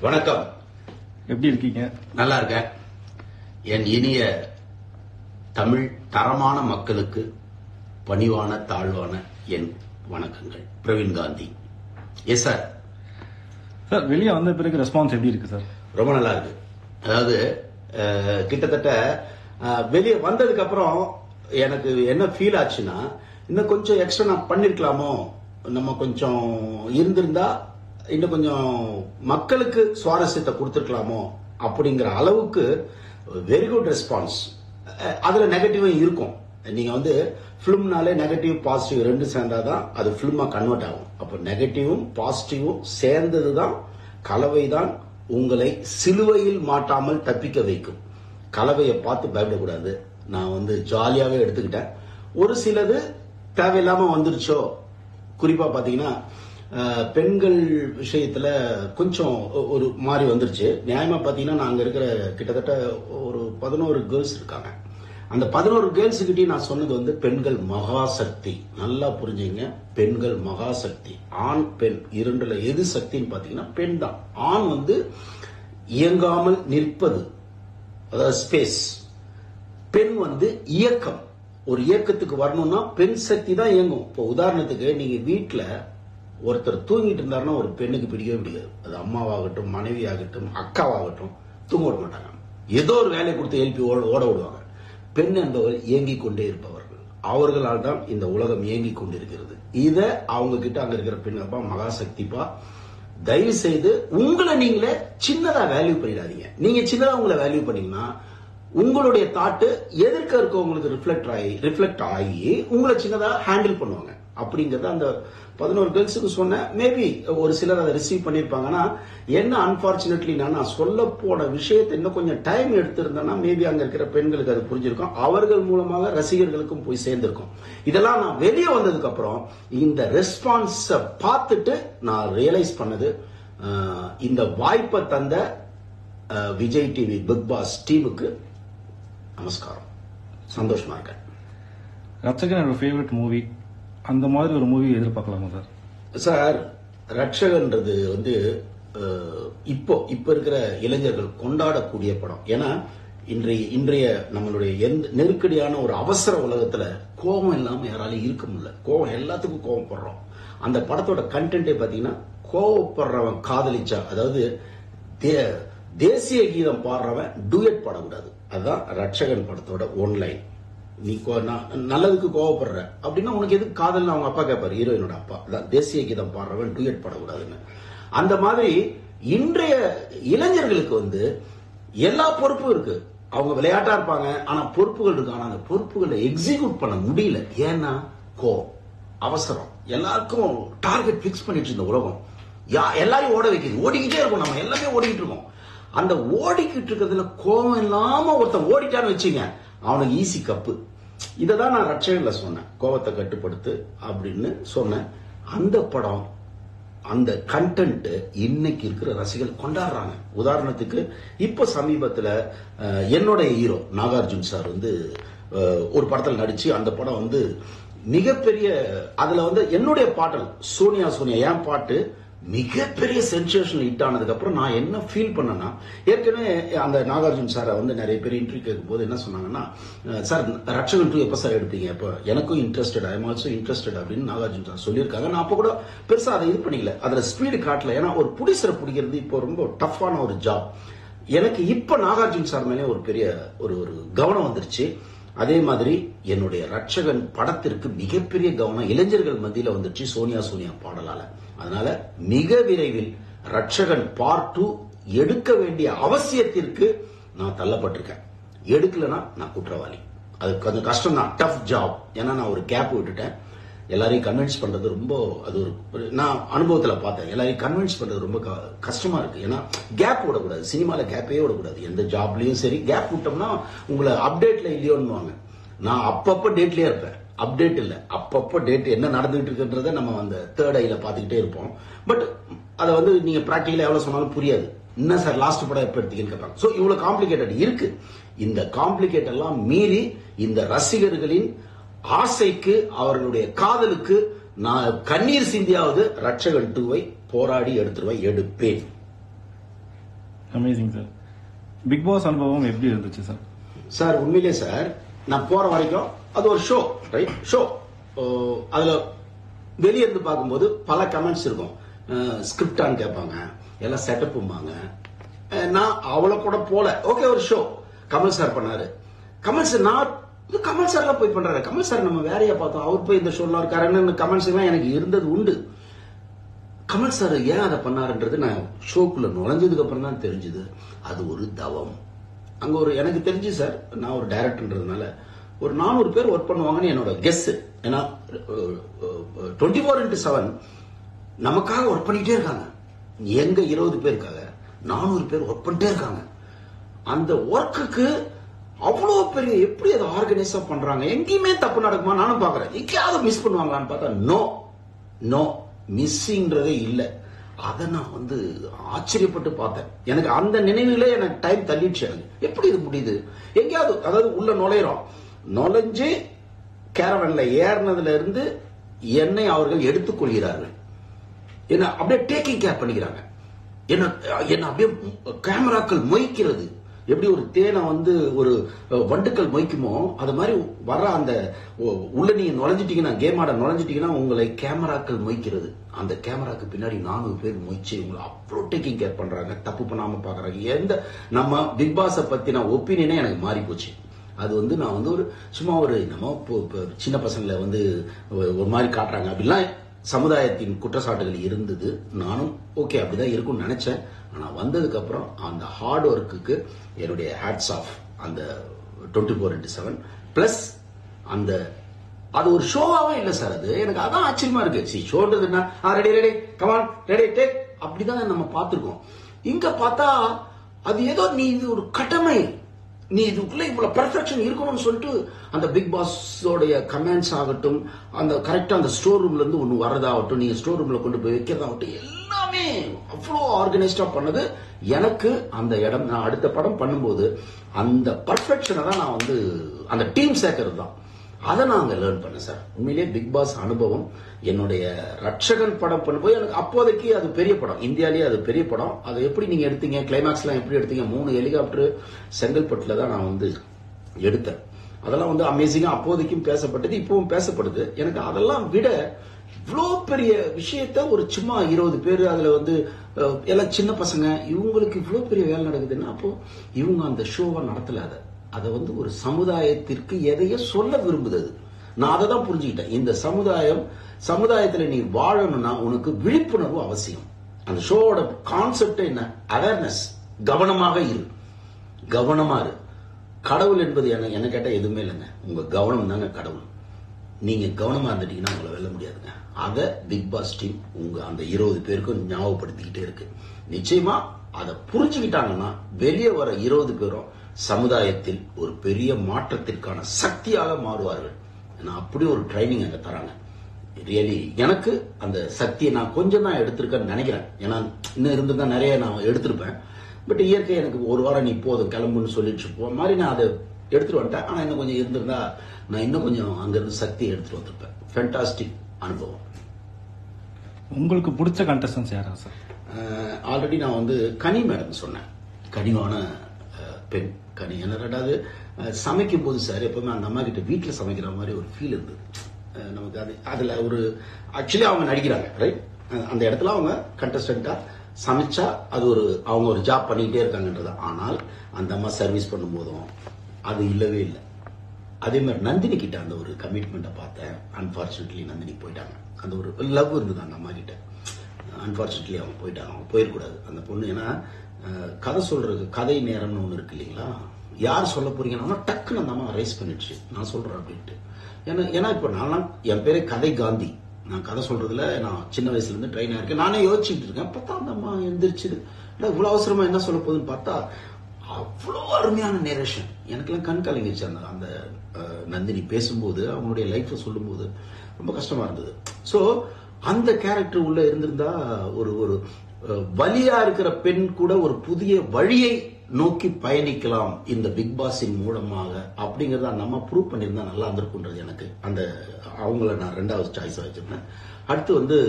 வணக்கம். எப்படி இருக்கீங்க? நல்லா இருக்கேன். என் இனிய தமிழ் தரமான மக்களுக்கு பணிவான தாழ்வான என் வணக்கங்கள். Praveen Gandhi. Yes sir. Sir, வெளியே வந்த பிறகு ரெஸ்பான்ஸ் எப்படி இருக்கு சார்? ரொம்ப நல்லா இருக்கு. அதாவது கிட்டத்தட்ட வெளியே வந்ததுக்கு அப்புறம் எனக்கு என்ன ஃபீல் ஆச்சுன்னா, இன்னும் கொஞ்சம் எக்ஸ்ட்ரா நான் பண்ணிருக்கலாமோ, நம்ம கொஞ்சம் இருந்திருந்தா இன்னும் கொஞ்சம் மக்களுக்கு சுவாரஸ்யத்தை கொடுத்துருக்கலாமோ அப்படிங்கிற அளவுக்கு வெரி குட் ரெஸ்பான்ஸ். அதுல நெகட்டிவும் இருக்கும். நீங்க வந்து பிலிம்னாலே நெகட்டிவ் பாசிட்டிவ் ரெண்டு சேர்ந்தாதான் அது பிலிமா கன்வெர்ட் ஆகும். அப்ப நெகட்டிவும் பாசிட்டிவும் சேர்ந்ததுதான் கலவைதான் உங்களை சிலுவையில் மாட்டாமல் தப்பிக்க வைக்கும். கலவையை பார்த்து பயப்படக்கூடாது. நான் வந்து ஜாலியாவே எடுத்துக்கிட்டேன். ஒரு சிலது தேவையில்லாம வந்துருச்சோ, குறிப்பா பாத்தீங்கன்னா பெண்கள் விஷயத்துல கொஞ்சம் ஒரு மாதிரி வந்துருச்சு. நியாயமா பாத்தீங்கன்னா நாங்க இருக்கிற கிட்டத்தட்ட ஒரு 11 கேர்ள்ஸ் இருக்காங்க. அந்த 11 கேர்ள்ஸ் கிட்டயும் நான் சொன்னது வந்து பெண்கள் மகாசக்தி. நல்லா புரிஞ்சுங்க, பெண்கள் மகாசக்தி. ஆண் பெண் இரண்டுல எது சக்தின்னு பாத்தீங்கன்னா பெண் தான். ஆண் வந்து இயங்காமல் நிற்பது, அதாவது ஸ்பேஸ். பெண் வந்து இயக்கம். ஒரு இயக்கத்துக்கு வரணும்னா பெண் சக்தி தான் இயங்கும். இப்போ உதாரணத்துக்கு நீங்க வீட்டுல ஒருத்தர் தூங்கிட்டு இருந்தாருன்னா ஒரு பெண்ணுக்கு பிடிக்கவே பிடிக்காது. அது அம்மாவாகட்டும், மனைவியாகட்டும், அக்காவாகட்டும் தூங்க விட மாட்டாங்க. ஏதோ ஒரு வேலையை கொடுத்து எழுப்பி ஓட விடுவாங்க. பெண் என்பவர் இயங்கிக் கொண்டே இருப்பவர்கள். அவர்களால் தான் இந்த உலகம் இயங்கிக் கொண்டிருக்கிறது. இத அவங்க கிட்ட அங்க இருக்கிற பெண்ணப்பா மகாசக்திப்பா, தயவு செய்து உங்களை நீங்களே சின்னதா வேல்யூ பண்ணிடாதீங்க. நீங்க சின்னதா உங்களை வேல்யூ பண்ணீங்கன்னா உங்களுடைய தாட்டு எதிர்க்க இருக்கவங்களுக்கு ரிஃப்ளெக்ட் ஆகி உங்களை சின்னதா ஹேண்டில் பண்ணுவாங்க. அப்படிங்கறத அந்த 11 கேர்ள்ஸுக்கு சொன்ன. மேபி ஒரு சிலர் அதை ரிசீவ் பண்ணிருப்பாங்கன்னா, என்ன அன்பார்ச்சுனேட்லி நான் சொல்ல போன விஷயத்தை இன்னும் கொஞ்சம் டைம் எடுத்திருந்தேன்னா மேபி அங்க இருக்கிற பெண்களுக்கு அது புரிஞ்சிருக்கும். அவர்கள் மூலமாக ரசிகர்களுக்கும் போய் சேர்ந்திருக்கும். இதெல்லாம் நான் வெளியே வந்ததுக்கு அப்புறம் இந்த ரெஸ்பான்ஸ் பார்த்துட்டு நான் ரியலைஸ் பண்ணது, இந்த வாய்ப்பை தந்த விஜய் டிவி பிக் பாஸ் டீமுக்கு நமஸ்காரம். சந்தோஷமா இருக்கேன். ரட்சகன் என்னோட ஃபேவரட் மூவி. அந்த மாதிரி ஒரு மூவி எதிர்பார்க்கலாமா சார்? சார், ரட்சகன்றது வந்து இப்போ இருக்கிற இளைஞர்கள் கொண்டாடக்கூடிய படம். ஏன்னா இன்றைய நம்மளுடைய நெருக்கடியான ஒரு அவசர உலகத்துல கோபம் இல்லாம யாராலையும் இருக்க முடியல. கோபம் எல்லாத்துக்கும் கோபப்படுறோம். அந்த படத்தோட கண்டென்ட்டே பாத்தீங்கன்னா, கோபப்படுறவன் காதலிச்சா, அதாவது தேசிய கீதம் பாடுறவன் டூயட் பாடக்கூடாது. அதுதான் ரட்சகன் படத்தோட ஒன்லைன். நீ நல்லதுக்கு கோவப்படுற அப்படின்னா உனக்கு எதுக்கு காதல் அவங்க அப்பா கேட்பாரு, ஹீரோயினோட அப்பா. அதான் தேசிய கீதம் பாடுறவன் டூயட் பாடக்கூடாதுன்னு. அந்த மாதிரி இன்றைய இளைஞர்களுக்கு வந்து எல்லா பொறுப்பும் இருக்கு. அவங்க விளையாட்டா இருப்பாங்க, ஆனா பொறுப்புகள் இருக்கு. ஆனா அந்த பொறுப்புகளை எக்ஸிக்யூட் பண்ண முடியல. ஏன்னா கோவம், அவசரம். எல்லாருக்கும் டார்கெட் பிக்ஸ் பண்ணிட்டு இருந்த உலகம் எல்லாரையும் ஓட வைக்குது. ஓடிக்கிட்டே இருக்கும். நம்ம எல்லாமே ஓடிக்கிட்டு இருக்கோம். அந்த ஓடிக்கிட்டு இருக்கிறதுல கோவம் இல்லாம ஒருத்தன் ஓடிட்டான்னு வச்சுங்க, அவனுக்கு ஈஸி கப்பு. இததான் நான் ரட்சகன்ல சொன்னேன். கோவத்தை கட்டுப்படுத்து அப்படின்னு சொன்னேன். அந்த படம், அந்த கண்டென்ட் இன்னைக்கு இருக்கிற ரசிகர்கள் கொண்டாடுறாங்க. உதாரணத்துக்கு இப்ப சமீபத்துல என்னோட ஹீரோ நாகார்ஜுன் சார் வந்து ஒரு படத்தில் நடிச்சு, அந்த படம் வந்து மிகப்பெரிய, அதுல வந்து என்னுடைய பாடல் சோனியா என் பாட்டு மிகப்பெரிய சென்சேஷனல் ஹிட் ஆனதுக்கு அப்புறம் நான் என்ன ஃபீல் பண்ணேன்னா, ஏற்கனவே அந்த நாகார்ஜுன் சாரை வந்து நிறைய பேர் இன்டர்வியூ கேட்கும் போது என்ன சொன்னாங்கன்னா, சார் ரட்சகன் 2 எப்ப சார் எடுப்பீங்க? இப்போ எனக்கும் interested, I am also interested அப்படின்னு நாகார்ஜுன் சார் சொல்லியிருக்காங்க. நான் அப்ப கூட பெருசா அதை இது பண்ணிக்கல, அதுல ஸ்பீடு காட்டல. ஏன்னா ஒரு புடிசரை பிடிக்கிறது இப்போ ரொம்ப டஃப்பான ஒரு ஜாப். எனக்கு இப்ப நாகார்ஜுன் சார் மேலே ஒரு பெரிய ஒரு கவனம் வந்துருச்சு. அதே மாதிரி என்னுடைய ரட்சகன் படத்திற்கு மிகப்பெரிய கவனம் இளைஞர்கள் மத்தியில வந்துருச்சு சோனியா பாடலால. அதனால மிக விரைவில் ரட்சகன் பார்ட் 2 எடுக்க வேண்டிய அவசியத்திற்கு நான் தள்ளப்பட்டிருக்கேன். எடுக்கலனா நான் குற்றவாளி. அது கொஞ்சம் கஷ்டம் தான், டஃப் ஜாப். ஏன்னா நான் ஒரு கேப் விட்டுட்டேன். எல்லாரையும் கன்வின்ஸ் பண்றது ரொம்ப, அது ஒரு நான் அனுபவத்துல பார்த்தேன், எல்லாரையும் கன்வின்ஸ் பண்றது ரொம்ப கஷ்டமா இருக்கு. ஏன்னா கேப் விடக்கூடாது. சினிமால கேப்பே விடக்கூடாது. எந்த ஜாப்லயும் சரி, கேப் விட்டோம்னா உங்களை அப்டேட்ல இல்லையோன்னு. நான் அப்பப்ப டேட்லயே இருப்பேன். அப்டேட் இல்ல, அப்பப்ப டேட் என்ன நடந்துகிட்டு இருக்குன்றத நம்ம அந்த தேர்ட் ஐல பாத்துக்கிட்டே இருப்போம். பட் அதை வந்து நீங்க பிராக்டிகலா எவ்வளவு சொன்னாலும் புரியாது. என்ன சார் லாஸ்ட் படம் எப்ப எடுத்தீங்கன்னு கேட்பாங்க. சோ இவ்வளவு காம்ப்ளிகேட்டட் இருக்கு. இந்த காம்ப்ளிகேட் எல்லாம் மீறி இந்த ரசிகர்களின் ஆசைக்கு, அவர்களுடைய காதலுக்கு நான் கண்ணீர் சிந்தியாவது ரட்சகன் 2 போராடி எடுப்பேன். Amazing sir. பிக் பாஸ் அனுபவம் எப்படி இருந்துச்சு சார்? சார் உண்மையிலே சார் நான் போற வரைக்கும் அது ஒரு ஷோ, ரைட்? ஷோ. அதுல வெளியே இருந்து பார்க்கும்போது பல கமெண்ட்ஸ் இருக்கும். ஸ்கிரிப்டான்னு கேட்பாங்க, எல்லாம் செட்டப்பும்பாங்க. நான் அவ்வளவு கூட போல. ஓகே, ஒரு ஷோ கமல் சார் பண்ணாரு. கமல் சார்லாம் போய் பண்றாரு. கமல் சார் நம்ம வேறையா பார்த்தோம், அவர் போய் இந்த ஷோலாம் இருக்காருன்னு கமெண்ட்ஸ் எல்லாம் எனக்கு இருந்தது உண்டு. கமல் சார் ஏன் அதை பண்ணாருன்றது நான் ஷோக்குள்ள நுழைஞ்சதுக்கு அப்புறம் தான் தெரிஞ்சது. அது ஒரு தவம். அங்க ஒரு எனக்கு தெரிஞ்சு சார், நான் ஒரு டைரக்டர்ன்றதுனால ஒரு 400 பேர் ஒர்க் பண்ணுவாங்கன்னு என்னோட கெஸ். ஏன்னா 24x7 நமக்காக ஒர்க் பண்ணிட்டே இருக்காங்க. எங்க 20 பேருக்காக 400 பேர் ஒர்க் பண்ணிட்டே இருக்காங்க. அந்த ஒர்க்குக்கு அவ்வளவு பெரிய எப்படி அதை ஆர்கனைஸா பண்றாங்க. எங்கேயுமே தப்பு நடக்குமா நானும் பாக்குறேன். எங்கேயாவது மிஸ் பண்ணுவாங்களான்னு பார்த்தா நோ மிஸ்ஸிங்கிறதே இல்லை. அதை நான் ஆச்சரியப்பட்டு பார்த்தேன். எனக்கு அந்த நினைவுல எனக்கு டைம் தள்ளிடுச்சு. எனக்கு எப்படி இது முடியுது? எங்கேயாவது அதாவது உள்ள நுழைஞ்சு கேரவன்ல ஏறினதுல இருந்து என்னை அவர்கள் எடுத்துக்கொள்கிறார்கள். என்ன அப்படியே டேக்கிங் கேர் பண்ணிக்கிறாங்க. என்ன அப்படியே கேமராக்கள் மொய்க்கிறது. எப்படி ஒரு தேனை ஒரு வண்டுக்கள் மொய்க்குமோ அது மாதிரி வர்ற அந்த உள்ள நீங்க நுழைஞ்சிட்டீங்கன்னா, கேம் ஆட நுழைஞ்சிட்டீங்கன்னா உங்களை கேமராக்கள் மொய்க்கிறது. அந்த கேமராக்கு பின்னாடி 400 பேர் மொய்ச்சு உங்களை அவ்வளோ டேக்கிங் கேர் பண்றாங்க. தப்பு பண்ணாம பாக்குறாங்க. நம்ம பிக் பாஸ பத்தின ஒப்பீனியனே எனக்கு மாறி போச்சு. அது நான் ஒரு சும்மா ஒரு நம்ம சின்ன பசங்களை ஒரு மாதிரி காட்டுறாங்க அப்படிலாம் சமுதாயத்தின் குற்றச்சாட்டுகள் இருந்தது. நானும் ஓகே அப்படிதான் இருக்கும்னு நினைச்சேன். ஆனா வந்ததுக்கு அப்புறம் அந்த ஹார்ட் ஒர்க்குக்கு என்னுடைய ஹேட்ஸ் ஆஃப். அந்த 24x7 பிளஸ் அந்த அது ஒரு ஷோவாவே இல்ல சார். அது எனக்கு அதான் ஆச்சரியமா இருக்கு. ஷோன்றது என்ன, ரெடி கமான் ரெடி டேக் அப்படிதான் நம்ம பார்த்திருக்கோம். இங்க பார்த்தா அது ஏதோ நீ இது ஒரு கடமை, நீ இதுக்குள்ள இவ்வளவு பெர்ஃபெக்ஷன் இருக்கணும்னு சொல்லிட்டு அந்த பிக் பாஸோடைய கமெண்ட்ஸ் ஆகட்டும், அந்த கரெக்டா அந்த ஸ்டோர் ரூம்ல இருந்து ஒண்ணு வரதாகட்டும், நீங்க ஸ்டோர் ரூம்ல கொண்டு போய் வைக்கிறதாகட்டும், எல்லாமே அவ்வளோ ஆர்கனைஸ்டா பண்ணது. எனக்கு அந்த இடம் நான் அடுத்த படம் பண்ணும்போது அந்த பர்ஃபெக்ஷனை தான் நான் அந்த டீம் சேர்க்கறது தான் அதை நான் அங்க லேர்ன் பண்ணேன் சார். உண்மையிலேயே பிக் பாஸ் அனுபவம் என்னுடைய ரட்சகன் படம் பண்ணும்போது எனக்கு அப்போதைக்கு அது பெரிய படம், இந்தியாலேயே அது பெரிய படம். அதை எப்படி நீங்க எடுத்தீங்க, கிளைமேக்ஸ் எல்லாம் எப்படி எடுத்தீங்க? 3 ஹெலிகாப்டர் செங்கல்பட்டுல தான் நான் எடுத்தேன். அதெல்லாம் அமேசிங்கா அப்போதைக்கும் பேசப்பட்டது, இப்பவும் பேசப்படுது. எனக்கு அதெல்லாம் விட இவ்வளோ பெரிய விஷயத்த ஒரு சும்மா 20 பேர் அதுல எல்லாம் சின்ன பசங்க, இவங்களுக்கு இவ்வளோ பெரிய வேலை நடக்குதுன்னா அப்போ இவங்க அந்த ஷோவை நடத்தல. அதை ஒரு சமுதாயத்திற்கு எதையோ சொல்ல விரும்புது. நான் அதை தான் புரிஞ்சுக்கிட்டேன். இந்த சமுதாயத்துல நீ வாழணும்னா உனக்கு விழிப்புணர்வு அவசியம். அந்த ஷோவோட கான்செப்ட் என்ன? அவேர்னஸ். கவனமாக இரு. கடவுள் என்பது என்ன கேட்டா எதுவுமே இல்லைங்க. உங்க கவனம் தாங்க கடவுள். நீங்க கவனமா இருந்துட்டீங்கன்னா உங்களை வெல்ல முடியாதுங்க. அதை பிக் பாஸ் டீம் அந்த 20 பேருக்கும் ஞாபகப்படுத்திக்கிட்டே இருக்கு. நிச்சயமா அதை புரிஞ்சுக்கிட்டாங்கன்னா வெளியே வர 20 பேரும் சமுதாயத்தில் ஒரு பெரிய மாற்றத்திற்கான சக்தியாக மாறுவார்கள். அப்படி ஒரு ட்ரைனிங் அங்க தராங்க. ரியலி எனக்கு அந்த சக்தியை நான் கொஞ்சம் தான் எடுத்திருக்கேன்னு நினைக்கிறேன். ஏன்னா இன்னும் இருந்திருந்தா நிறைய நான் எடுத்திருப்பேன். பட் இயற்கை எனக்கு ஒரு வாரம் நீ போதும் கிளம்புன்னு சொல்லிட்டு போ மாதிரி நான் அதை எடுத்துட்டு வந்துட்டேன். ஆனா இன்னும் கொஞ்சம் இருந்திருந்தா நான் இன்னும் கொஞ்சம் அங்கிருந்து சக்தியை எடுத்துட்டு வந்திருப்பேன். ஃபேண்டாஸ்டிக் அனுபவம். உங்களுக்கு பிடிச்ச கண்டஸ்டன்ஸ் யாரா சார்? ஆல்ரெடி நான் கனி மேடம் சொன்னேன். கனிவான பெண் கனி. என்ன ரெண்டாவது சமைக்கும் போது சார் எப்பவுமே அந்த அம்மா கிட்ட வீட்டுல சமைக்கிற மாதிரி ஒரு ஃபீல் இருந்தது நமக்கு. அதுல ஒரு ஆக்சுவலி அவங்க நடிக்கிறாங்க, ரைட்? அந்த இடத்துல அவங்க கண்டஸ்டன்டா சமைச்சா அது அவங்க ஒரு ஜாப் பண்ணிக்கிட்டே இருக்காங்கன்றது. ஆனால் அந்த அம்மா சர்வீஸ் பண்ணும் போதும் அது இல்லவே இல்லை. அதே மாதிரி நந்தினி கிட்ட அந்த ஒரு கமிட்மெண்ட்டை பார்த்தேன். அன்பார்ச்சுனேட்லி நந்தினி போயிட்டாங்க. அந்த ஒரு லவ் இருந்தது அந்த அம்மா கிட்ட. அன்பார்ச்சுனேட்லி அவங்க போயிட்டாங்க. அவங்க போயிடக்கூடாது அந்த பொண்ணு. ஏன்னா கதை சொல்றது கதை நேரம்னு ஒண்ணு இருக்கு இல்லைங்களா? யார் சொல்ல போறீங்கன்னா டக்குன்னு அந்த அம்மா ரைஸ் பண்ணிடுச்சு, நான் சொல்றேன் அப்படின்ட்டு. ஏன்னா இப்ப நான் என் பேரே கதை காந்தி. நான் கதை சொல்றதுல நான் சின்ன வயசுல இருந்து ட்ரெயின் ஆயிருக்கேன். நானே யோசிச்சுட்டு இருக்கேன். பார்த்தா அந்த அம்மா எந்திரிச்சு இவ்வளவு அவசரமா என்ன சொல்ல போகுதுன்னு பார்த்தா அவ்வளவு அருமையான நேரேஷன். எனக்கெல்லாம் கண் கலங்கிச்சு. அந்த நந்தினி பேசும்போது அவங்களுடைய லைஃப் சொல்லும் போது ரொம்ப கஷ்டமா இருந்தது. சோ அந்த கேரக்டர் உள்ள இருந்திருந்தா ஒரு வலியா இருக்கிற பெண் கூட ஒரு புதிய வழியை நோக்கி பயணிக்கலாம் இந்த பிக் பாஸின் மூலமாக அப்படிங்கறத நம்ம ப்ரூவ் பண்ணியிருந்தா நல்லா இருந்திருக்குன்றது எனக்கு. அந்த அவங்கள நான் 2வது சாய்ஸா வச்சிருந்தேன். அடுத்து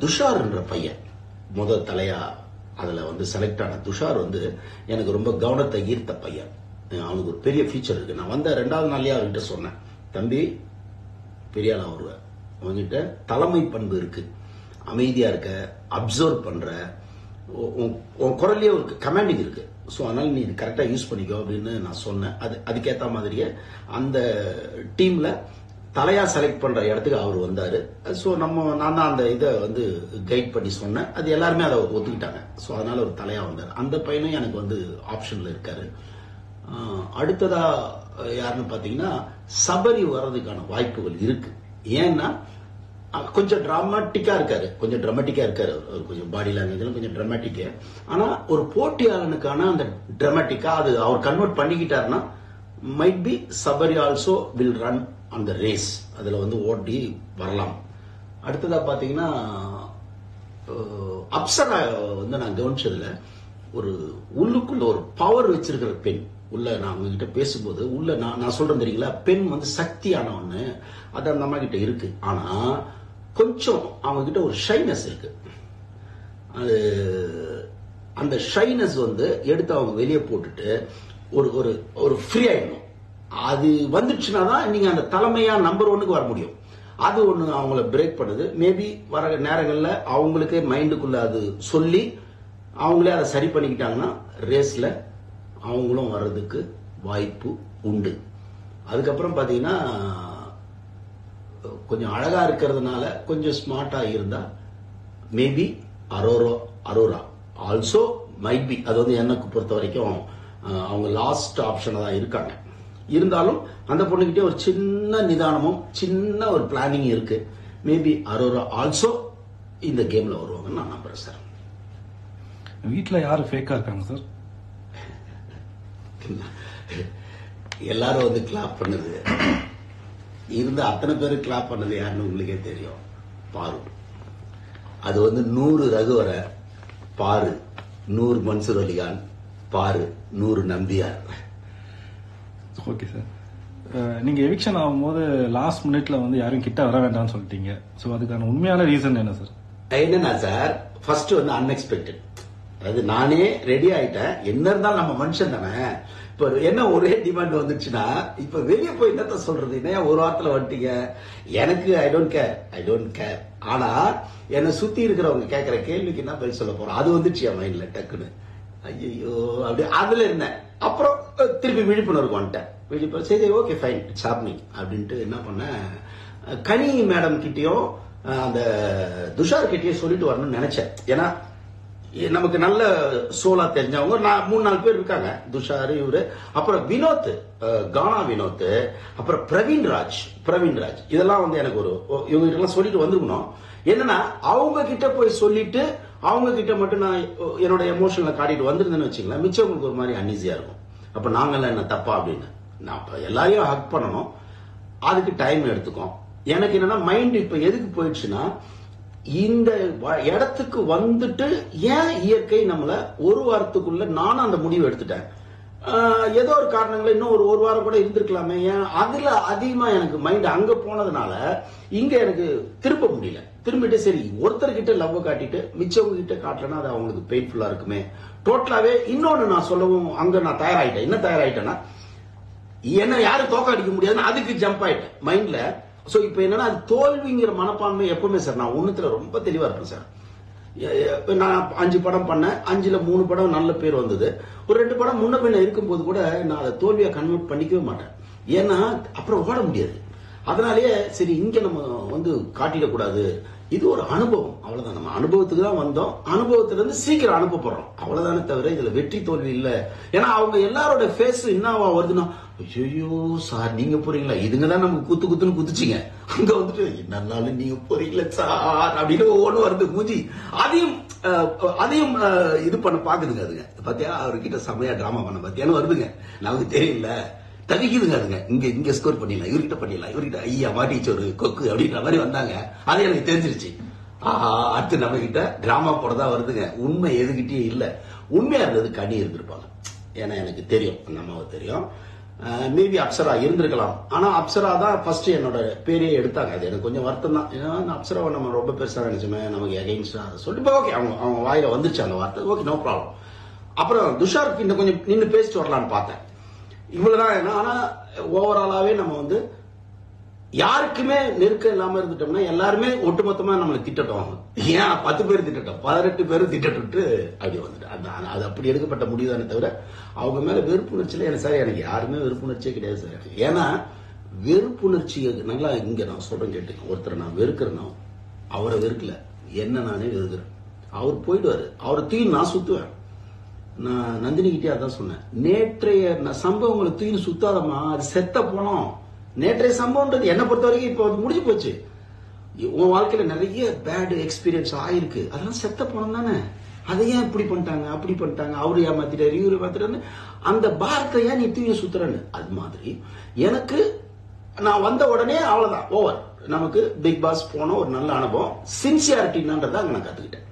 துஷார் என்ற பையன் முதல் தலையா அதுல வந்து செலக்ட் ஆன துஷார் வந்து எனக்கு ரொம்ப கவனத்தை ஈர்த்த பையன். அவனுக்கு ஒரு பெரிய ஃபீச்சர் இருக்கு. நான் வந்த 2வது நாள்லயே அவர்கிட்ட சொன்னேன், தம்பி பெரிய ஆளா வருவ, அவன்கிட்ட தலைமை பண்பு இருக்கு, அமைதியா இருக்க, அப்சர்வ் பண்ற, உன் குரல்லையே ஒரு கமாண்டிங் இருக்கு. ஸோ அதனால நீ இது கரெக்டா யூஸ் பண்ணிக்கோ அப்படின்னு நான் சொன்னேன். அதுக்கேற்ற மாதிரியே அந்த டீம்ல தலையா செலக்ட் பண்ற இடத்துக்கு அவர் வந்தாரு. ஸோ நான் தான் அந்த இதை வந்து கைட் பண்ணி சொன்னேன். அது எல்லாருமே அதை ஒத்துக்கிட்டாங்க. ஸோ அதனால ஒரு தலையா வந்தார். அந்த பையனும் எனக்கு வந்து ஆப்ஷன்ல இருக்காரு. அடுத்ததா யாருன்னு பாத்தீங்கன்னா சபரி வர்றதுக்கான வாய்ப்புகள் இருக்கு. ஏன்னா கொஞ்சம் டிராமாட்டிக்கா இருக்காரு, அவர் கொஞ்சம் பாடி லாங்குவேஜ் கொஞ்சம் டிராமாட்டிக்கா. ஆனா ஒரு போட்டியாளனுக்கான அந்த டிராமாட்டிக்கா அது அவர் கன்வெர்ட் பண்ணிக்கிட்டாருன்னா might be Sabari also will run அந்த ரேஸ், அதுல வந்து ஓட்டி வரலாம். அடுத்ததா பாத்தீங்கன்னா அப்சரா வந்து நான் கவனிச்சதுல ஒரு உள்ளுக்குள்ள ஒரு பவர் வச்சிருக்கிற பெண். உள்ள நான் உங்ககிட்ட பேசும்போது உள்ள நான் சொல்றேன் தெரியுங்களா, பெண் வந்து சக்தியான ஒண்ணு அது அந்த அம்மா கிட்ட இருக்கு. ஆனா கொஞ்சம் அவங்க கிட்ட ஒரு ஷைனஸ் இருக்கு. அது அந்த ஷைனஸ் வந்து எடுத்து அவங்க வெளியே போட்டுட்டு ஒரு ஒரு ஒரு ஃப்ரீ ஆயிடணும். அது வந்துச்சுன்னா தான் நீங்க அந்த தலைமையா நம்பர் 1க்கு வர முடியும். அது ஒண்ணு அவங்கள பிரேக் பண்ணுது. மேபி வர நேரங்கள்ல அவங்களுக்கே மைண்டுக்குள்ள அது சொல்லி அவங்களே அதை சரி பண்ணிக்கிட்டாங்கன்னா ரேஸ்ல அவங்களும் வர்றதுக்கு வாய்ப்பு உண்டு. அதுக்கப்புறம் பாத்தீங்கன்னா கொஞ்சம் அழகா இருக்கிறதுனால கொஞ்சம் ஸ்மார்ட்டா இருந்தா maybe Arora also might be. அது வந்து எனக்கு பொறுத்த வரைக்கும் அவங்க லாஸ்ட் ஆப்ஷனா தான் இருக்காங்க. இருந்தாலும் அந்த பொண்ணுகிட்டே ஒரு சின்ன நிதானமும் சின்ன ஒரு பிளானிங் இருக்கு. மேபி அரோரா ஆல்சோ இந்த கேம்ல வருவாங்கன்னு நான் நம்புறேன் சார். வீட்டுல யாரு ஃபேக்கா இருக்காங்க சார்? எல்லாரும் வந்து கிளாப் பண்ணுது இருந்த அத்தனை பேரு கிளாப் பண்ணது யாருன்னு உங்களுக்கே தெரியும். பாரு, அது வந்து 100 ரகுவர பாரு, 100 மன்சூர் அலிகான் பாரு, 100 நம்பியார். ஓகே சார், நீங்க எவிக்ஷன் ஆகும்போது லாஸ்ட் மினிட்ல வந்து யாரும் கிட்ட வர வேண்டாம்னு சொல்லிட்டீங்க. சோ அதுக்கான உண்மையான ரீசன் என்ன சார்? என்னன்னா சார், ஃபர்ஸ்ட் வந்து அன்எக்ஸ்பெக்டட். அதாவது நானே ரெடி ஆயிட்டேன், என்ன இருந்தாலும் நம்ம மனுஷன் தானே. இப்ப என்ன ஒரே டிமாண்ட் வந்துச்சுன்னா இப்ப வெளியே போய் என்னத்த சொல்றது, என்ன ஒரு வாரத்துல வந்துட்டீங்க, எனக்கு ஐ டோன்ட் கேர். ஆனா என்னை சுத்தி இருக்கிறவங்க கேட்கிற கேள்விக்கு என்ன பதில் சொல்ல போறோம், அது வந்துச்சு என் மைண்ட்ல டக்குன்னு. ஐயோ அப்படி அதுல இருந்தேன். அப்புறம் திருப்பி விழிப்புணர்வு வந்துட்டேன். விழிப்புணர்வு சரி ஓகே ஃபைன் இட்ஸ் ஹேப்பனிங் அப்படின்ட்டு என்ன பண்ணேன், கனி மேடம் கிட்டயும் அந்த துஷார் கிட்டயும் சொல்லிட்டு வரணும்னு நினைச்சேன். ஏன்னா நமக்கு நல்ல சோலா தெரிஞ்சவங்க 3-4 பேர் இருக்காங்க. துஷார், இவரு, அப்புறம் வினோத், கானா வினோத், அப்புறம் பிரவீன் ராஜ் இதெல்லாம் வந்து எனக்கு இவங்க கிட்ட எல்லாம் சொல்லிட்டு வந்துருக்கணும். என்னன்னா அவங்க கிட்ட போய் சொல்லிட்டு அவங்க கிட்ட மட்டும் நான் என்னோட எமோஷன்ல காட்டிட்டு வந்திருந்தேன்னு வச்சுங்களேன், மிச்சவங்களுக்கு ஒரு மாதிரி அன்ஈஸியா இருக்கும். அப்ப நாங்கெல்லாம் என்ன தப்பா அப்படின்னு நான் எல்லாரையும் ஹக் பண்ணணும், அதுக்கு டைம் எடுத்துக்கும். எனக்கு என்னன்னா மைண்ட் இப்ப எதுக்கு போயிடுச்சுன்னா, இந்த இடத்துக்கு வந்துட்டு ஏன் இயற்கை நம்மள ஒரு வாரத்துக்குள்ள நானும் அந்த முடிவு எடுத்துட்டேன். ஏதோ ஒரு காரணங்களை இன்னும் ஒரு வாரம் கூட இருந்திருக்கலாமே, ஏன் அதுல அதிகமா எனக்கு மைண்ட் அங்க போனதுனால இங்க எனக்கு திருப்ப முடியல. திரும்பிட்டு சரி ஒருத்தர்கிட்ட லவ் காட்டிட்டு மிச்சவங்க கிட்ட காட்டலன்னா அது அவங்களுக்கு பெயின்ஃபுல்லா இருக்குமே. டோட்டலாவே இன்னொன்னு நான் சொல்லவும் அங்க நான் தயாராயிட்டேன். என்ன தயாராயிட்டேன்னா, என்ன யாரும் தோக்க அடிக்க முடியாதுன்னு அதுக்கு ஜம்ப் ஆயிட்டேன் மைண்ட்ல. சோ இப்ப என்னன்னா தோல்விங்கிற மனப்பான்மை எப்பவுமே சார் நான் ஒண்ணுத்துல ரொம்ப தெளிவா இருப்பேன் சார். நான் 5 படம் பண்ணேன், 5ல 3 படம் நல்ல பேர் வந்தது. ஒரு 2 படம் முன்ன பின்ன இருக்கும்போது கூட நான் அதை தோல்வியா கன்வெர்ட் பண்ணிக்கவே மாட்டேன். ஏன்னா அப்புறம் ஓட முடியாது. அதனாலேயே சரி இங்க நம்ம வந்து காட்டிடக்கூடாது, இது ஒரு அனுபவம், அவ்வளவுதான். நம்ம அனுபவத்துக்கு தான் வந்தோம், அனுபவத்துல இருந்து சீக்கிரம் அனுப்பப்படுறோம், அவ்வளவுதானே தவிர இதுல வெற்றி தோல்வி இல்ல. ஏன்னா அவங்க எல்லாரோட ஃபேஸ் என்னவா வருதுன்னா, ஐயோ சார் நீங்க போறீங்களா, இதுங்கதான் நமக்கு குத்துன்னு குத்துச்சிங்க, அங்க வந்துட்டு என்னாலும் நீங்க போறீங்களா சார் அப்படின்னு ஒவ்வொன்னு வருது மூஞ்சி. அதையும் இது பண்ண பாக்குதுங்க. அதுங்க பாத்தியா அவர்கிட்ட செமையா டிராமா பண்ண பாத்தியான்னு வருதுங்க. நமக்கு தெரியல, தவிக்குதுங்க அதுங்க. இங்க ஸ்கோர் பண்ணிடலாம், இவர்கிட்ட பண்ணிடலாம், இவர்கிட்ட ஐயா மாட்டிச்சு ஒரு கொக்கு அப்படின்ற மாதிரி வந்தாங்க. அது எனக்கு தெரிஞ்சிருச்சு. அடுத்து நம்ம கிட்ட டிராமா போடதா வருதுங்க. உண்மை எதுகிட்டயே இல்ல. உண்மையா இருந்தது கனி இருந்திருப்பாங்க. ஏன்னா எனக்கு தெரியும், நம்ம தெரியும். மேபி அப்சரா இருந்திருக்கலாம். ஆனா அப்சரா தான் ஃபர்ஸ்ட் என்னோட பேரையே எடுத்தாங்க. அது எனக்கு கொஞ்சம் வருத்தம் தான். ஏன்னா அப்சராவை நம்ம ரொம்ப பெருசா நினைச்சோமே, நமக்கு எகைன்ஸ்டா சொல்லிட்டு ஓகே, அவங்க வாயில வந்துருச்சு அந்த வார்த்தை, ஓகே நோ ப்ராப்ளம். அப்புறம் துஷார் கிட்ட கொஞ்சம் நின்று பேசிட்டு வரலான்னு பார்த்தேன். இவ்வளவுதான் என்ன. ஆனா ஓவராலாவே நம்ம வந்து யாருக்குமே நெருக்கம் இல்லாம இருந்துட்டோம்னா எல்லாருமே ஒட்டுமொத்தமா நம்மளை திட்டட்டும். ஏன் 10 பேர் திட்டட்டும், 18 பேரும் திட்டட்டு அப்படி வந்துட்டு அது அப்படி எடுக்கப்பட்ட முடிவுதானே தவிர அவங்க மேல வெறுப்புணர்ச்சியில எனக்கு சார் எனக்கு யாருமே வெறுப்புணர்ச்சியே கிடையாது சார். ஏன்னா வெறுப்புணர்ச்சி நல்லா இங்க நான் சொல்றேன் கேட்டுக்க. ஒருத்தரை நான் வெறுக்கிறேன்னா அவரை வெறுக்கல, என்ன நானே வெறுக்கிறேன். அவர் போயிடுவாரு, அவரை தூக்கி நான் சுத்துவேன். நான் நந்தினி கிட்டே அதான் சொன்னேன். நேற்றைய சம்பவங்களை தூக்கி சுத்தாதமா, அது செத்த போனோம். நேற்றைய சம்பவம்ன்றது என்ன பொறுத்த வரைக்கும் இப்போ முடிஞ்சு போச்சு. உன் வாழ்க்கையில நிறைய பேட் எக்ஸ்பீரியன்ஸ் ஆயிருக்கு, அதெல்லாம் செத்த போனோம் தானே. அதை ஏன் இப்படி பண்ணிட்டாங்க அப்படி பண்ணிட்டாங்க, அவரு ஏமாத்திட்டாரு இவரு ஏமாத்திட்டாரு, அந்த பாரத்தை ஏன் நீ தூக்கி சுத்துறன்னு. அது மாதிரி எனக்கு நான் வந்த உடனே அவ்வளவுதான் ஓவர். நமக்கு பிக் பாஸ் போன ஒரு நல்ல அனுபவம். சின்சியாரிட்டின்றதை அங்க நான் கத்துக்கிட்டேன்.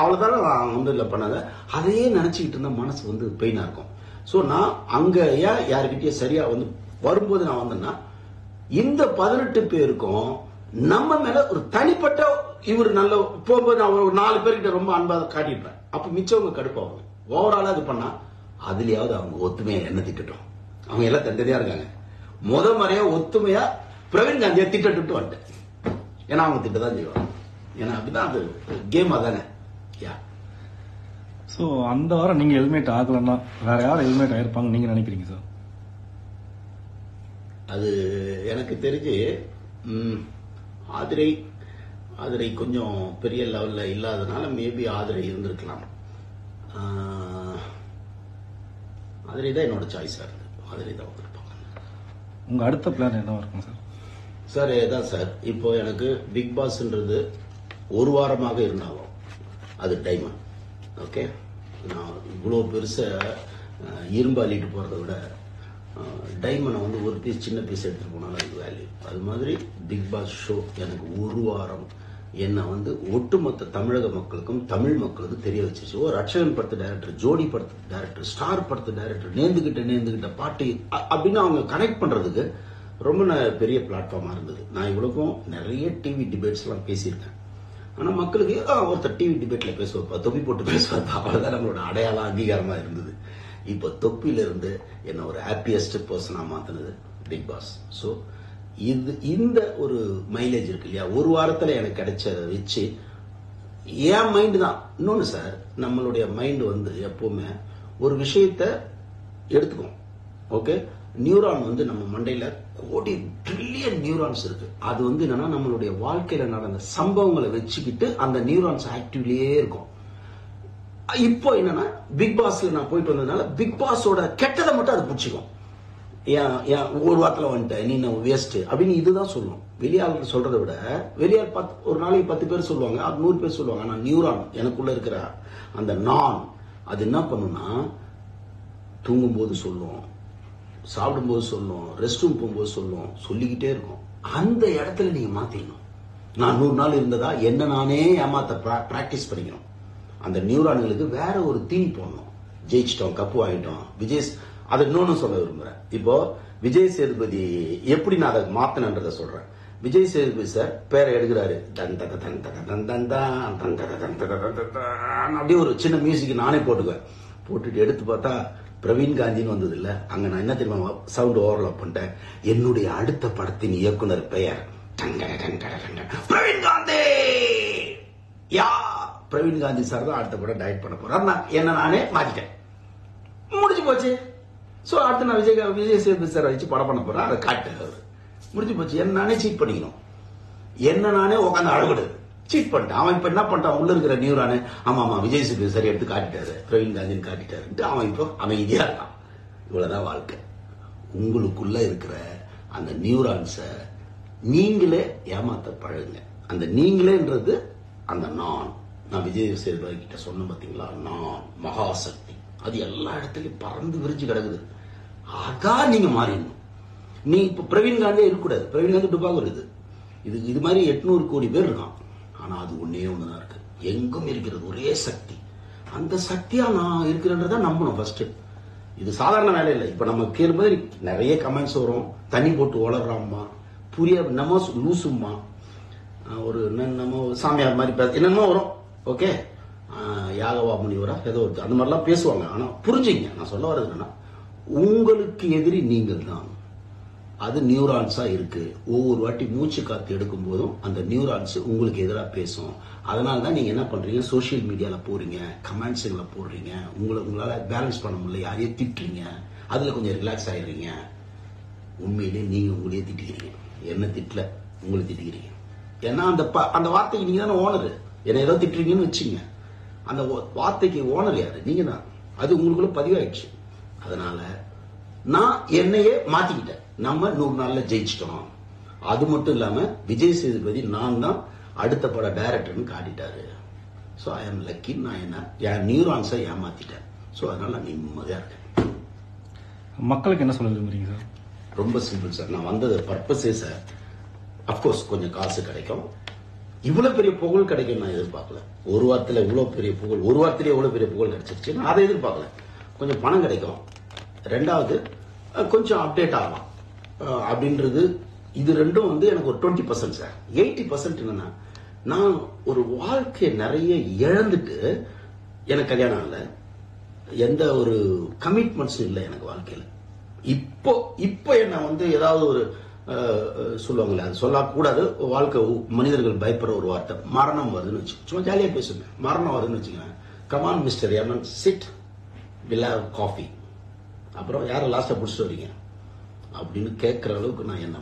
அவ்வளவுதான் நான் வந்து இல்லை பண்ணாங்க. அதையே நினைச்சுக்கிட்டு இருந்தா மனசு வந்து பெயினா இருக்கும். சோ நான் அங்க ஏன் யாருக்கிட்டே சரியா வந்து வரும்போது நான் வந்தேன்னா இந்த 18 பேருக்கும் நம்ம மேல ஒரு தனிப்பட்ட இவர் நல்ல போகும்போது நான் ஒரு 4 பேர்கிட்ட ரொம்ப அன்பா காட்டியிருப்பேன். அப்ப மிச்சவங்க கடுப்பாங்க. ஓவராலா இது பண்ணா அதுலயாவது அவங்க ஒத்துமையா என்ன திட்டட்டும். அவங்க எல்லாம் தண்டனையா இருக்காங்க. முறையா ஒத்துமையா பிரவீன் காந்தியா திட்டட்டு வந்துட்டேன். ஏன்னா அவங்க திட்டதான் செய்வாங்க. ஏன்னா அப்படிதான் அது கேம் அதானே. சோ அந்த வாரம் நீங்க ஹெல்மெட் ஆகலன்னா வேற யாரும் ஹெல்மெட் ஆயிருப்பாங்க நீங்க நினைக்கிறீங்க சார்? அது எனக்கு தெரிஞ்சு ஆதிரை கொஞ்சம் பெரிய லெவல்ல இல்லாதனால மேபி ஆதிரை இருந்திருக்கலாம். ஆதிரை தான் என்னோட சாய்ஸா இருக்கு. ஆதிரை தான் இருப்பாங்க. உங்க அடுத்த பிளான் என்ன இருக்கும் சார்? சார் இதான் சார், இப்போ எனக்கு பிக் பாஸ்ன்றது ஒரு வாரமாக இருந்தாலும் அது டைமண்ட். ஓகே, நான் இவ்வளோ பெருசா இரும்பு அள்ளிட்டு போறதை விட டைமண்டை வந்து ஒரு பீஸ் சின்ன பீஸ் எடுத்துட்டு போனாலும் அது வேல்யூ. அது மாதிரி பிக் பாஸ் ஷோ எனக்கு ஒரு வாரம் என்ன வந்து ஒட்டுமொத்த தமிழக மக்களுக்கும் தமிழ் மக்களுக்கும் தெரிய வச்சிருச்சு. ஓ, ரட்சகன் படத்து டைரக்டர், ஜோடி படத்து டைரக்டர், ஸ்டார் படத்து டைரக்டர், நேர்ந்துகிட்ட பாட்டு அப்படின்னு அவங்க கனெக்ட் பண்றதுக்கு ரொம்ப பெரிய பிளாட்ஃபார்மா இருந்தது. நான் இவ்வளவுக்கும் நிறைய டிவி டிபேட்ஸ் எல்லாம் பேசியிருக்கேன். ஆனா மக்களுக்கு ஒருத்தர் டிவி டிபேட்ல பேசுவாப்பா, தொப்பி போட்டு பேசுவாப்பா, அவ்வளவுதான் நம்மளோட அடையாளம் அங்கீகாரமா இருந்தது. இப்ப தொப்பில இருந்து என்ன ஒரு ஹாப்பியஸ்ட் பர்சனா மாத்தினது பிக் பாஸ். சோ இந்த ஒரு மைலேஜ் இருக்கு இல்லையா, ஒரு வாரத்துல எனக்கு கிடைச்சத வச்சு என் மைண்ட் தான். இன்னொன்னு சார், நம்மளுடைய மைண்ட் வந்து எப்பவுமே ஒரு விஷயத்த எடுத்துக்கும். ஓகே, நியூரான் வந்து நம்ம மண்டையில கோடி ட்ரில்லியன் நியூரான்ஸ் இருக்கு. அது வந்து என்னன்னா நம்மளுடைய வாழ்க்கையில நடந்த சம்பவங்களை வச்சுக்கிட்டு அந்த நியூரான்ஸ் ஆக்டிவ்லயே இருக்கும். இப்போ என்னன்னா பிக் பாஸ்ல நான் போயிட்டு வந்ததுனால பிக் பாஸோட கெட்டதை மட்டும் அது பிடிச்சிக்கும். ஒரு வாரத்துல வந்துட்டேன் நீ வேஸ்ட் அப்படின்னு இதுதான் சொல்லும். வெளியாளர்கள் சொல்றதை விட வெளியாள் ஒரு நாளைக்கு 10 பேர் சொல்லுவாங்க, அது 100 பேர் சொல்லுவாங்க. ஆனா நியூரான் எனக்குள்ள இருக்கிற அந்த நான் அது என்ன பண்ணும்னா தூங்கும் போது சொல்லும், சாப்பிடும்போது சொல்லும், ரெஸ்ட் ரூம் போகும்போது சொல்லும், சொல்லிக்கிட்டே இருக்கும். அந்த இடத்துல நீங்க மாத்திக்கணும். நான் 100 நாள் இருந்ததா என்ன நானே ஏமாத்த பிராக்டிஸ் பண்ணிக்கணும். அந்த நியூரான்களுக்கு வேற ஒரு தீனி போடணும். ஜெயிச்சிட்டோம், கப்பு வாங்கிட்டோம், விஜய். அதை இன்னொன்னு சொல்ல விரும்புறேன். இப்போ விஜய் சேதுபதி எப்படி நான் அதை மாத்தினன்றத சொல்றேன். விஜய் சேதுபதி சார் பேரை எடுக்கிறாரு, அப்படியே ஒரு சின்ன மியூசிக் நானே போட்டுக்குவேன். போட்டுட்டு எடுத்து பார்த்தா பிரவீன் காந்தின்னு வந்தது இல்ல. அங்க நான் என்ன தெரியுமா சவுண்ட் ஓவர்லாப் பண்ணிட்டேன். என்னுடைய அடுத்த படத்தின் இயக்குனர் பெயர் பிரவீன் காந்தி. பிரவீன் காந்தி சார் தான் அடுத்த படம் டைரக்ட் பண்ண போறாரு. என்ன நானே மாத்திட்டேன், முடிஞ்சு போச்சு. சோ அடுத்து நான் விஜய் சேதுபதி சார் வச்சு படம் பண்ண போறேன், அதை காட்டு முடிஞ்சு போச்சு. என்ன நானே சீட் பண்ணிக்கணும். என்ன நானே உட்காந்து அழகுடு சீட் பண்ணிட்டான். அவன் இப்ப என்ன பண்ணிட்டான், உள்ள இருக்கிற நியூரானு ஆமா விஜய் சேதுபதி சார் எடுத்து காட்டிட்டாரு, பிரவீன் காந்தின்னு காட்டிட்டாரு, அவன் இப்போ அமைதியா இருக்கான். இவ்வளவுதான் வாழ்க்கை. உங்களுக்குள்ள இருக்கிற அந்த நியூரான்ஸ நீங்களே ஏமாத்த பழகுங்க. அந்த நீங்களேன்றது அந்த நான் விஜய் சேதுபதி கிட்ட சொன்ன பாத்தீங்களா, நான் மகாசக்தி, அது எல்லா இடத்துலயும் பறந்து விரிஞ்சு கிடக்குது. அதான் நீங்க மாறிடணும். நீ இப்ப பிரவீன் காந்தியே இருக்கக்கூடாது. பிரவீன் காந்தி டுபாகூர் இது மாதிரி 800 கோடி பேர் இருக்கான். ஆனா அது ஒன்னே ஒண்ணுதான் இருக்கு, எங்கும் இருக்கிறது ஒரே சக்தி. அந்த சக்தியா நான் இருக்கிறன்றத நம்பணும் ஃபர்ஸ்ட். இது சாதாரண வேலை இல்லை. இப்ப நம்ம கேளும்போது நிறைய கமெண்ட்ஸ் வரும். தண்ணி போட்டு வளர்றாம்மா, புரிய நம்ம லூசும்மா, ஒரு நம்ம சாமியார் மாதிரி என்னமோ வரும். ஓகே, யாகவா முனிவரா ஏதோ அந்த மாதிரிலாம் பேசுவாங்க. ஆனா புரிஞ்சுங்க, நான் சொல்ல வர்றது என்னன்னா, உங்களுக்கு எதிரி நீங்கள் தான். அது நியூரான்ஸா இருக்கு. ஒவ்வொரு வாட்டி மூச்சு காத்து எடுக்கும் போதும் அந்த நியூரான்ஸ் உங்களுக்கு எதிராக பேசும். அதனாலதான் நீங்க என்ன பண்றீங்க, சோசியல் மீடியால போறீங்க, கமெண்ட்ஸ்ல போடுறீங்க, உங்களால பேலன்ஸ் பண்ண முடியல, யாரையும் திட்டுறீங்க, அதுல கொஞ்சம் ரிலாக்ஸ் ஆயிடுறீங்க. உண்மையிலே நீங்க உங்களையே திட்டிக்கிறீங்க. என்ன திட்டல, உங்களை திட்டிக்கிறீங்க. ஏன்னா அந்த வார்த்தைக்கு நீங்க தானே ஓனர். என்ன ஏதோ திட்டுறீங்கன்னு வச்சுங்க, அந்த வார்த்தைக்கு ஓனர் யாரு? நீங்க தான். அது உங்களுக்குள்ள பதிவாயிடுச்சு. அதனால நான் என்னையே மாத்திக்கிட்டேன். நம்ம 100 நாள்ல ஜெயிச்சிட்டோம். அது மட்டும் இல்லாம விஜய் சேதுபதி நான் தான் அடுத்த பட டைரக்டர்னு காட்டிட்டாரு. So I am lucky. நான் என்ன என் நியூரான்ஸை ஏமாத்திட்டேன். ஸோ அதனால நான் நிம்மதியா இருக்கேன். மக்களுக்கு என்ன சொல்ல விரும்புறீங்க சார்? ரொம்ப சிம்பிள் சார். நான் வந்தது பர்பஸே சார், அப்கோர்ஸ் கொஞ்சம் காசு கிடைக்கும், இவ்வளவு பெரிய புகழ் கிடைக்கும் நான் எதிர்பார்க்கல. ஒரு வாரத்தில் இவ்வளவு பெரிய புகழ், ஒரு வாரத்திலே எவ்வளவு பெரிய புகழ் கிடைச்சிருச்சு, நான் அதை எதிர்பார்க்கல. கொஞ்சம் பணம் கிடைக்கும், ரெண்டாவது கொஞ்சம் அப்டேட் ஆகலாம் அப்படின்றது. இது ரெண்டும் வந்து எனக்கு ஒரு 20% சார். 80% என்னன்னா, நான் ஒரு வாழ்க்கையை நிறைய இழந்துட்டு, எனக்கு கல்யாணம் இல்லை, எந்த ஒரு கமிட்மெண்ட்ஸும் இல்லை எனக்கு வாழ்க்கையில். இப்போ என்ன வந்து ஏதாவது ஒரு சொல்லுவாங்களே, அது சொல்லக்கூடாது, வாழ்க்கை மனிதர்கள் பயப்படுற ஒரு வார்த்தை மரணம் வருதுன்னு வச்சு, சும்மா ஜாலியா பேசுங்க, மரணம் வருதுன்னு வச்சுக்கேன். Come on mister Eman, sit, will have coffee, அப்புறம் யாரை லாஸ்டா பிடிச்சிட்டு வரீங்க அப்படின்னு கேட்கிற அளவுக்கு நான் என்ன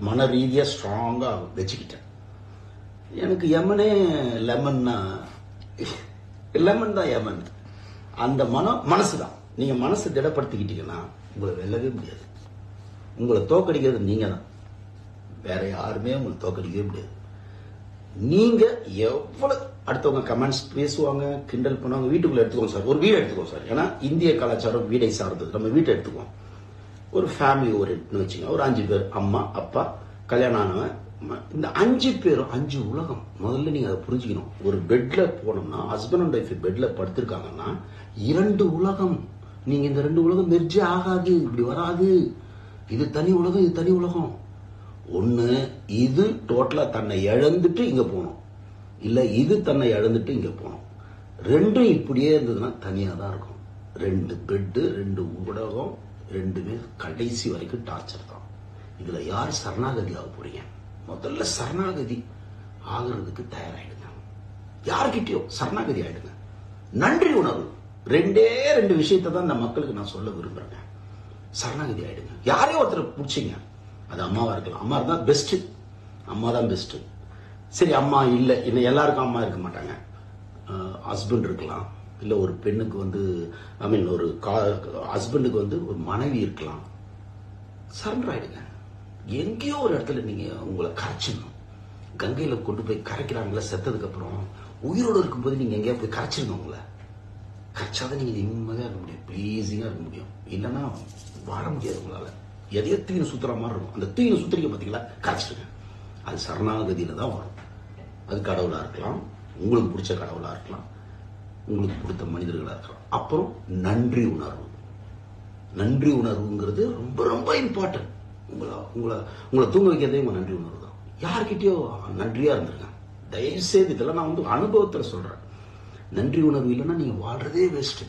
மன ரீதியா ஸ்ட்ராங்கா வச்சுக்கிட்டேன். எனக்கு எமனே லெமன்னா, லெமன் தான் எமன். அந்த மனசு தான். நீங்க மனசு திடப்படுத்திக்கிட்டீங்கன்னா உங்களை வெல்லவே முடியாது. உங்களை தோக்கடிக்கிறது நீங்க தான், வேற யாருமே உங்களை தோக்கடிக்கவே முடியாது. நீங்க எவ்வளவு அடுத்தவங்க கமெண்ட்ஸ் பேசுவாங்க, கிண்டல் பண்ணுவாங்க, வீட்டுக்குள்ள எடுத்துக்கோங்க சார், ஒரு வீடு எடுத்துக்கோங்க சார். ஏன்னா இந்திய கலாச்சாரம் வீடை சார்ந்தது. நம்ம வீட்டை எடுத்துக்குவோம், ஒரு ஃபேமிலி ஓரியன்ட்னு வச்சுங்க, ஒரு 5 பேர், அம்மா அப்பா கல்யாணம் ஆனவன், இந்த 5 பேரும் 5 உலகம். முதல்ல நீங்க அதை புரிஞ்சுக்கணும். ஒரு பெட்ல போனோம்னா, ஹஸ்பண்ட் அண்ட் ஒய்ஃப் பெட்ல படுத்திருக்காங்கன்னா 2 உலகம். நீங்க இந்த 2 உலகம் மெர்ஜ் ஆகாது, இப்படி வராது. இது தனி உலகம், இது தனி உலகம். ஒண்ணு இது டோட்டலா தன்னை இழந்துட்டு இங்க போகணும், இல்ல இது தன்னை இழந்துட்டு இங்க போகணும். ரெண்டும் இப்படியே இருந்ததுன்னா தனியா தான் இருக்கும். 2 பெட்டு, 2 உலகம், 2மே கடைசி வரைக்கும் டார்ச்சர் தான். இதுல யார் சரணாகதி ஆக போறீங்க? முதல்ல சரணாகதி ஆகிறதுக்கு தயாராயிடுங்க. யார்கிட்டயோ சரணாகதி ஆயிடுங்க. நன்றி உணர்வு, 2 விஷயத்தை தான் இந்த மக்களுக்கு நான் சொல்ல விரும்புறேன். சரணாகதி ஆயிடுங்க. யாரையோ ஒருத்தர் பிடிச்சிங்க, அது அம்மாவா இருக்கலாம். அம்மா இருந்தா பெஸ்ட், அம்மா தான் பெஸ்ட். சரி, அம்மா இல்ல, இன்னும் எல்லாருக்கும் அம்மா இருக்க மாட்டாங்க. ஹஸ்பண்ட் இருக்கலாம், இல்ல ஒரு பெண்ணுக்கு வந்து ஐ மீன் ஒரு ஹஸ்பண்டுக்கு வந்து ஒரு மனைவி இருக்கலாம். சரண்டர் ஆயிடுங்க. எங்கேயோ ஒரு இடத்துல நீங்க உங்களை கரைச்சிடணும். கங்கையில கொண்டு போய் கரைக்கிறாங்களா செத்ததுக்கு அப்புறம், உயிரோடு இருக்கும்போது நீங்க எங்கேயா போய் கரைச்சிருங்க. உங்களை கரைச்சாதான் நீங்க நிம்மதியா இருக்க முடியும், ப்ளீஸிங்கா இருக்க முடியும். இல்லைன்னா வாழ முடியாது உங்களால. எதையோ தூயின சுத்துற மாதிரி இருக்கும். அந்த தூயின சுத்துறீங்க பாத்தீங்களா, கரைச்சிடுங்க. அது சரணாகதியில தான் வரும். அது கடவுளா இருக்கலாம், உங்களுக்கு பிடிச்ச கடவுளா இருக்கலாம், உங்களுக்கு பிடித்த மனிதர்களா இருக்கலாம். அப்புறம் நன்றி உணர்வு. நன்றி உணர்வுங்கிறது ரொம்ப ரொம்ப இம்பார்ட்டன்ட். உங்களை தூங்க வைக்கிறதே உங்க நன்றி உணர்வு தான். யார்கிட்டயோ நன்றியா இருந்திருங்க. தயவுசெய்து இதெல்லாம் நான் வந்து அனுபவத்துல சொல்றேன். நன்றி உணர்வு இல்லைன்னா நீங்க வாழ்றதே வேஸ்ட்.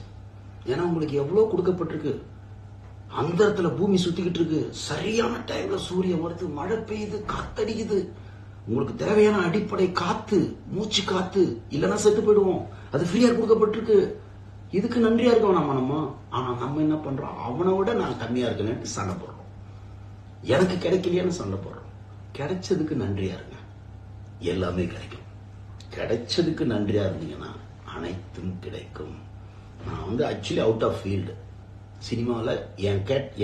ஏன்னா உங்களுக்கு எவ்வளவு கொடுக்கப்பட்டிருக்கு. அந்த இடத்துல பூமி சுத்திக்கிட்டு இருக்கு, சரியான டைம்ல சூரியன் வருது, மழை பெய்யுது, காத்தடிக்குது. உங்களுக்கு தேவையான அடிப்படை காத்து, மூச்சு காத்து, இல்லைன்னா செத்து போயிடுவோம். அது ஃப்ரீயா கொடுக்கப்பட்டிருக்கு. இதுக்கு நன்றியா இருக்கோம் நம்ம. ஆனா நம்ம என்ன பண்றோம், அவனை விட நான் கம்மியா இருக்கேன்னு சண்டை போடுறோம். எனக்கு கிடைக்கலையான்னு சண்டை போடுறோம். கிடைச்சதுக்கு நன்றியா இருங்க, எல்லாமே கிடைக்கும். கிடைச்சதுக்கு நன்றியா இருந்தீங்கன்னா அனைத்தும் கிடைக்கும். நான் வந்து ஆக்சுவலி அவுட் ஆஃப் ஃபீல்டு. சினிமாவில்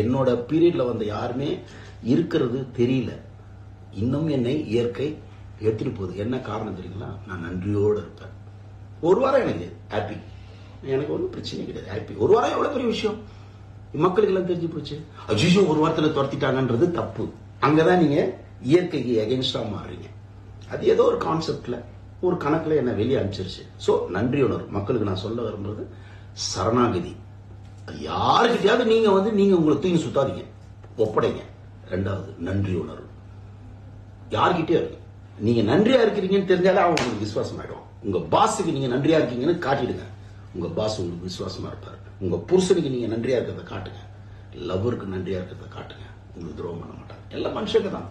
என்னோட பீரியட்ல வந்த யாருமே இருக்கிறது தெரியல. இன்னும் என்னை இயற்கை எடுத்துட்டு போகுது. என்ன காரணம் தெரியுங்களா? நான் நன்றியோடு இருப்பேன். ஒரு வாரம் எனக்கு ஹாப்பி, எனக்கு ஒன்றும் பிரச்சனை கிடையாது. ஹாப்பி ஒரு வாரம் எவ்வளவு பெரிய விஷயம். மக்களுக்கு எல்லாம் தெரிஞ்சு போச்சு. அஜிஷோ ஒரு வாரத்தில் துரத்திட்டாங்கன்றது தப்பு. அங்கதான் நீங்க இயற்கைக்கு எகென்ஸ்டா மாறுறீங்க. அது ஏதோ ஒரு கான்செப்ட்ல ஒரு கணக்குல என்ன வெளியே அனுப்பிச்சிருச்சு. சோ நன்றி உணர்வு மக்களுக்கு நான் சொல்ல விரும்புறது சரணாகதி. யாருக்கிட்டையாவது நீங்க உங்களை தூக்கி சுத்தாதீங்க, ஒப்படைங்க. ரெண்டாவது, நன்றி உணர்வு. யார்கிட்டயும் இருக்கு, நீங்க நன்றியா இருக்கிறீங்கன்னு தெரிஞ்சாலே அவங்க உங்களுக்கு விசுவாசம் ஆயிடும். உங்க பாஸுக்கு நீங்க நன்றியா இருக்கீங்கன்னு காட்டிடுங்க, உங்க பாஸ் உங்களுக்கு விசுவாசமா இருப்பாரு. உங்க புருஷனுக்கு நீங்க நன்றியா இருக்கிறத காட்டுங்க, லவ்வருக்கு நன்றியா இருக்கிறத காட்டுங்க, உங்களுக்கு துரோகம் பண்ண மாட்டாங்க. எல்லாம் மனுஷங்க தான்.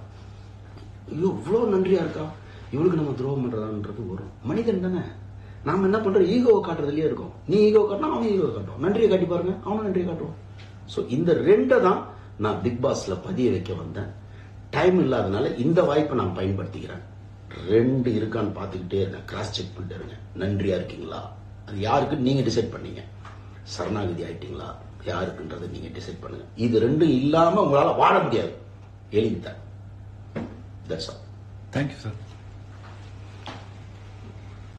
ஐயோ இவ்வளவு நன்றியா இருக்கா, இவளுக்கு நம்ம துரோகம் பண்றதான்றது வரும். மனிதன் தானே. நாம என்ன பண்றோம், ஈகோவை காட்டுறதுலயே இருக்கோம். நீ ஈகோ காட்டினா அவன் ஈகோ காட்டுவோம், நன்றியை காட்டி பாருங்க அவனும் நன்றியை காட்டுவோம். சோ இந்த ரெண்டை தான் நான் பிக் பாஸ்ல பதிய வைக்க வந்தேன். டைம் இல்லாதனால இந்த வாய்ப்பை நான் பயன்படுத்திக்கிறேன். ரெண்டு இருக்கான்னு பார்த்துக்கிட்டே இருங்க, கிராஸ் செக் பண்ணிட்டு இருங்க. நன்றியா இருக்கீங்களா, அது யாருக்கு நீங்க டிசைட் பண்ணீங்க. சரணாகதி ஆயிட்டீங்களா, யாருக்குன்றதை நீங்க டிசைட் பண்ணுங்க. இது ரெண்டும் இல்லாம உங்களால வாழ முடியாது, எளிதான். That's all. Thank you sir.